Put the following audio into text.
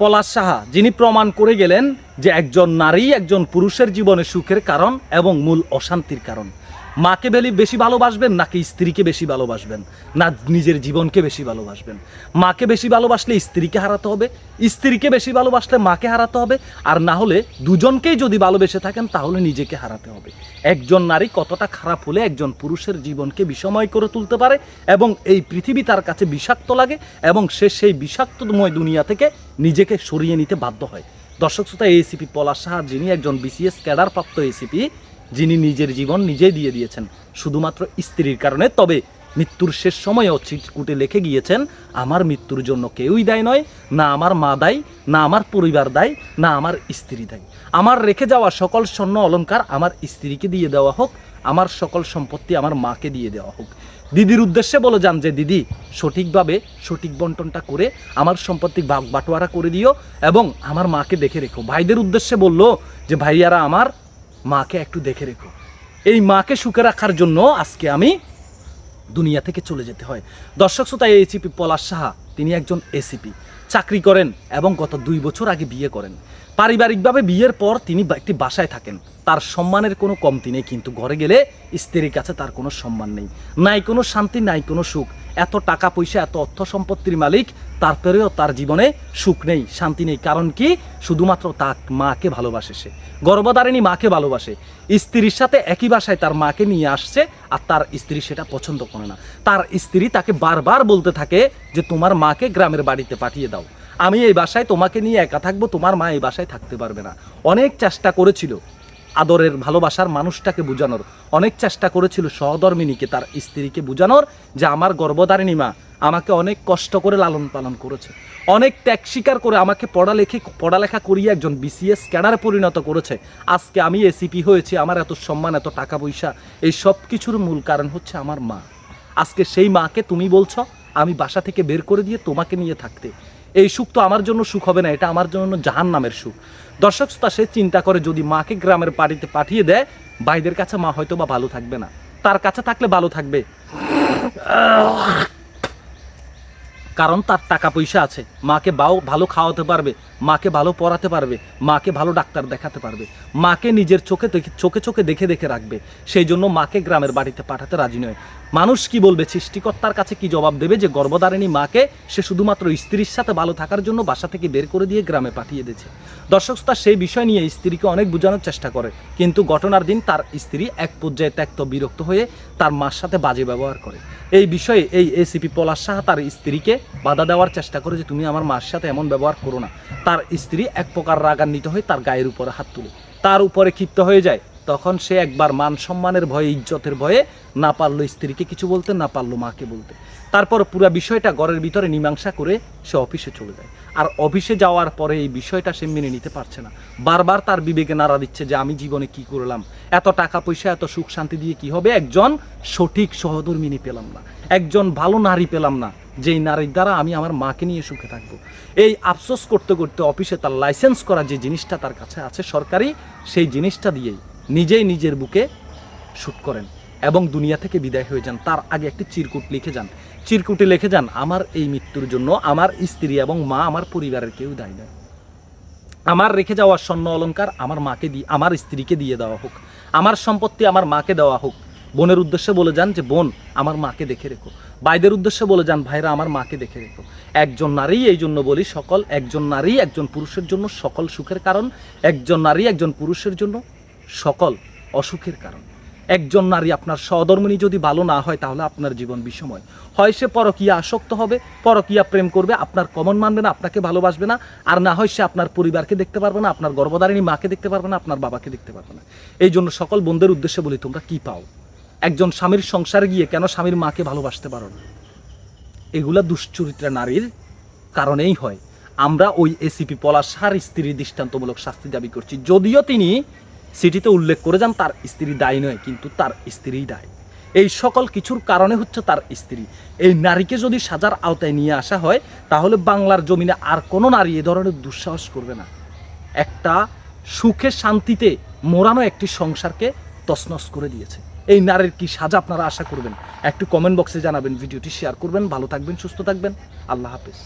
পলাশ সাহা, যিনি প্রমাণ করে গেলেন যে একজন নারী একজন পুরুষের জীবনে সুখের কারণ এবং মূল অশান্তির কারণ। মাকে বেশি ভালোবাসবেন নাকি স্ত্রীকে বেশি ভালোবাসবেন, না নিজের জীবনকে বেশি ভালোবাসবেন? মাকে বেশি ভালোবাসলে স্ত্রীকে হারাতে হবে, স্ত্রীকে বেশি ভালোবাসলে মাকে হারাতে হবে, আর না হলে দুজনকেই যদি ভালোবেসে থাকেন তাহলে নিজেকে হারাতে হবে। একজন নারী কতটা খারাপ হলে একজন পুরুষের জীবনকে বিষময় করে তুলতে পারে এবং এই পৃথিবী তার কাছে বিষাক্ত লাগে এবং সে সেই বিষাক্তময় দুনিয়া থেকে নিজেকে সরিয়ে নিতে বাধ্য হয়। দর্শক শ্রোতা, এসিপি পলাশ সাহা, যিনি একজন বিসিএস ক্যাডারপ্রাপ্ত এসিপি, যিনি নিজের জীবন নিজেই দিয়ে দিয়েছেন শুধুমাত্র স্ত্রীর কারণে। তবে মৃত্যুর শেষ সময়েও চিটকুটে লিখে গিয়েছেন, আমার মৃত্যুর জন্য কেউই দায়ী নয়, না আমার মা দায়ী, না আমার পরিবার দায়ী, না আমার স্ত্রী দায়ী। আমার রেখে যাওয়া সকল স্বর্ণ অলংকার আমার স্ত্রীকে দিয়ে দেওয়া হোক, আমার সকল সম্পত্তি আমার মাকে দিয়ে দেওয়া হোক। দিদির উদ্দেশ্যে বলে যান যে দিদি, সঠিকভাবে সঠিক বন্টনটা করে আমার সম্পত্তি ভাগ বাটোয়ারা করে দিও এবং আমার মাকে দেখে রেখো। ভাইদের উদ্দেশ্যে বললো যে ভাইয়ারা, আমার মাকে একটু দেখে রেখো। এই মাকে সুখে রাখার জন্য আজকে আমি দুনিয়া থেকে চলে যেতে হয়। দর্শক শ্রোতা, এসিপি পলাশ সাহা, তিনি একজন এসিপি, চাকরি করেন এবং গত 2 বছর আগে বিয়ে করেন। পারিবারিকভাবে বিয়ের পর তিনি একটি বাসায় থাকেন। তার সম্মানের কোনো কমতি নেই, কিন্তু ঘরে গেলে স্ত্রীর কাছে তার কোনো সম্মান নেই, নাই কোনো শান্তি, নাই কোনো সুখ। এত টাকা পয়সা, এত অর্থ সম্পত্তির মালিক, তারপরেও তার জীবনে সুখ নেই, শান্তি নেই। কারণ কি? শুধুমাত্র তার মাকে ভালোবাসে, সে গর্ভধারিণী মাকে ভালোবাসে। স্ত্রীর সাথে একই বাসায় তার মাকে নিয়ে আসছে আর তার স্ত্রী সেটা পছন্দ করে না। তার স্ত্রী তাকে বারবার বলতে থাকে যে তোমার মাকে গ্রামের বাড়িতে পাঠিয়ে দাও, আমি এই বাসায় তোমাকে নিয়ে একা থাকবো, তোমার মা এই বাসায় থাকতে পারবে না। অনেক চেষ্টা করেছিল আদরের ভালোবাসার মানুষটাকে বোঝানোর, অনেক চেষ্টা করেছিল সহধর্মিনীকে, তার স্ত্রীকে বোঝানোর যে আমার গর্ভধারিণী মা আমাকে অনেক কষ্ট করে লালন পালন করেছে, অনেক ত্যাগ স্বীকার করে আমাকে পড়ালেখা করিয়ে একজন বিসিএস ক্যাডারে পরিণত করেছে। আজকে আমি এসিপি হয়েছি, আমার এত সম্মান, এত টাকা পয়সা, এই সব কিছুর মূল কারণ হচ্ছে আমার মা। আজকে সেই মাকে তুমি বলছো আমি বাসা থেকে বের করে দিয়ে তোমাকে নিয়ে থাকতে। এই সুখ তো আমার জন্য সুখ হবে না, এটা আমার জন্য জাহান্নামের সুখ। দর্শক শ্রোতা, সে চিন্তা করে যদি মাকে গ্রামের বাড়িতে পাঠিয়ে দেয়, ভাইদের কাছে মা হয়তো বা ভালো থাকবে না, তার কাছে থাকলে ভালো থাকবে, কারণ তার টাকা পয়সা আছে, মাকে ভালো খাওয়াতে পারবে, মাকে ভালো পড়াতে পারবে, মাকে ভালো ডাক্তার দেখাতে পারবে, মাকে নিজের চোখে দেখে রাখবে। সেই জন্য মাকে গ্রামের বাড়িতে পাঠাতে রাজি নয়। মানুষ কি বলবে, সৃষ্টিকর্তার কাছে কি জবাব দেবে যে গর্ভধারিণী মাকে সে শুধুমাত্র স্ত্রীর সাথে ভালো থাকার জন্য বাসা থেকে বের করে দিয়ে গ্রামে পাঠিয়ে দিয়েছে। দর্শক শ্রোতা, সেই বিষয় নিয়ে স্ত্রীকে অনেক বোঝানোর চেষ্টা করে, কিন্তু ঘটনার দিন তার স্ত্রী এক পর্যায়ে ত্যক্ত বিরক্ত হয়ে তার মার সাথে বাজে ব্যবহার করে। এই বিষয়ে এই এসিপি পলাশ সাহা তার স্ত্রীকে বাধা দেওয়ার চেষ্টা করে যে তুমি আমার মার সাথে এমন ব্যবহার করো না। তার স্ত্রী এক প্রকার রাগান্বিত হয়ে তার গায়ের উপরে হাত তুলে তার উপরে ক্ষিপ্ত হয়ে যায়। তখন সে একবার মান সম্মানের ভয়ে, ইজ্জতের ভয়ে না পারলো স্ত্রীকে কিছু বলতে, না পারলো মাকে বলতে। তারপর পুরো বিষয়টা ঘরের ভিতরে মীমাংসা করে সে অফিসে চলে যায়। আর অফিসে যাওয়ার পরে এই বিষয়টা সে মেনে নিতে পারছে না, বারবার তার বিবেকে নাড়া দিচ্ছে যে আমি জীবনে কি করলাম, এত টাকা পয়সা, এত সুখ শান্তি দিয়ে কি হবে, একজন সঠিক সহধর্মিনী পেলাম না, একজন ভালো নারী পেলাম না, যেই নারীর দ্বারা আমি আমার মাকে নিয়ে সুখে থাকবো। এই আফসোস করতে করতে অফিসে তার লাইসেন্স করা যে জিনিসটা তার কাছে আছে সরকারি, সেই জিনিসটা দিয়েই নিজেই নিজের বুকে শুট করেন এবং দুনিয়া থেকে বিদায় হয়ে যান। তার আগে একটি চিরকুটে লিখে যান, আমার এই মৃত্যুর জন্য আমার স্ত্রী এবং মা, আমার পরিবারের কেউ দায়ী নয়। আমার রেখে যাওয়া স্বর্ণ অলংকার আমার স্ত্রীকে দিয়ে দেওয়া হোক, আমার সম্পত্তি আমার মাকে দেওয়া হোক। বোনের উদ্দেশ্যে বলে যান যে বোন, আমার মাকে দেখে রেখো। ভাইদের উদ্দেশ্যে বলে যান, ভাইরা আমার মাকে দেখে রেখো। একজন নারী, এই জন্য বলি একজন নারী একজন পুরুষের জন্য সকল সুখের কারণ, একজন নারী একজন পুরুষের জন্য সকল অসুখের কারণ। একজন নারী আপনার সহধর্মিণী যদি ভালো না হয় তাহলে আপনার জীবন বিষময় হয়। সে পরকীয়া আসক্ত হবে, পরকীয়া প্রেম করবে, আপনার কমন মানবে না, আপনাকে ভালোবাসবে না, আর না হয় সে আপনার পরিবারকে দেখতে পারবে না, আপনার গর্ভধারিণী মাকে দেখতে পারবে না, আপনার বাবাকে দেখতে পারবে না। এই জন্য সকল বন্ধুদের উদ্দেশ্যে বলি, তোমরা কি পাও? একজন স্বামীর সংসারে গিয়ে কেন স্বামীর মাকে ভালোবাসতে পারো না? এগুলা দুশ্চরিত্রা নারীর কারণেই হয়। আমরা ওই এসিপি পলাশ সাহার স্ত্রীর দৃষ্টান্তমূলক শাস্তি দাবি করছি, যদিও তিনি সিটিতে উল্লেখ করে যান তার স্ত্রী দায়ী নয়, কিন্তু তার স্ত্রীই দায়ী। এই সকল কিছুর কারণে হচ্ছে তার স্ত্রী। এই নারীকে যদি সাজার আওতায় নিয়ে আসা হয় তাহলে বাংলার জমিনে আর কোনো নারী এ ধরনের দুঃসাহস করবে না। একটা সুখে শান্তিতে মোড়ানো একটি সংসারকে তছনছ করে দিয়েছে। এই নারীর কি সাজা আপনারা আশা করবেন? একটু কমেন্ট বক্সে জানাবেন, ভিডিওটি শেয়ার করবেন। ভালো থাকবেন, সুস্থ থাকবেন, আল্লাহ হাফেজ।